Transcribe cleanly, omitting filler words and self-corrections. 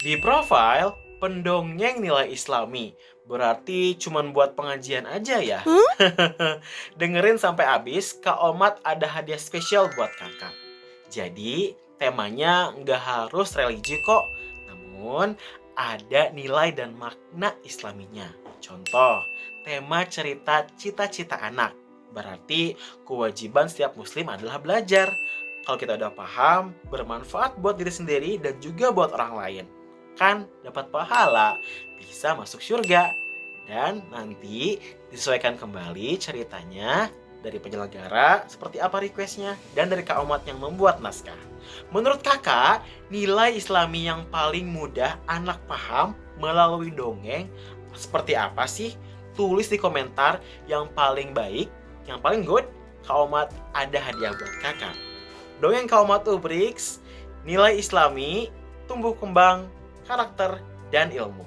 Di profile, pendongeng nilai Islami. Berarti cuman buat pengajian aja ya? Dengerin sampai habis, Kak Omat ada hadiah spesial buat kakak. Jadi, temanya nggak harus religi kok. Namun, ada nilai dan makna Islaminya. Contoh, tema cerita cita-cita anak. Berarti kewajiban setiap muslim adalah belajar. Kalau kita udah paham, bermanfaat buat diri sendiri dan juga buat orang lain. Kan dapat pahala, bisa masuk surga. Dan nanti disesuaikan kembali ceritanya dari penyelenggara seperti apa requestnya dan dari Kak Omat yang membuat naskah. Menurut kakak, nilai Islami yang paling mudah anak paham melalui dongeng seperti apa sih? Tulis di komentar yang paling baik, yang paling good. Kak Omat ada hadiah buat kakak. Dongeng Kak Omat Ubrix, nilai Islami, tumbuh kembang, karakter, dan ilmu.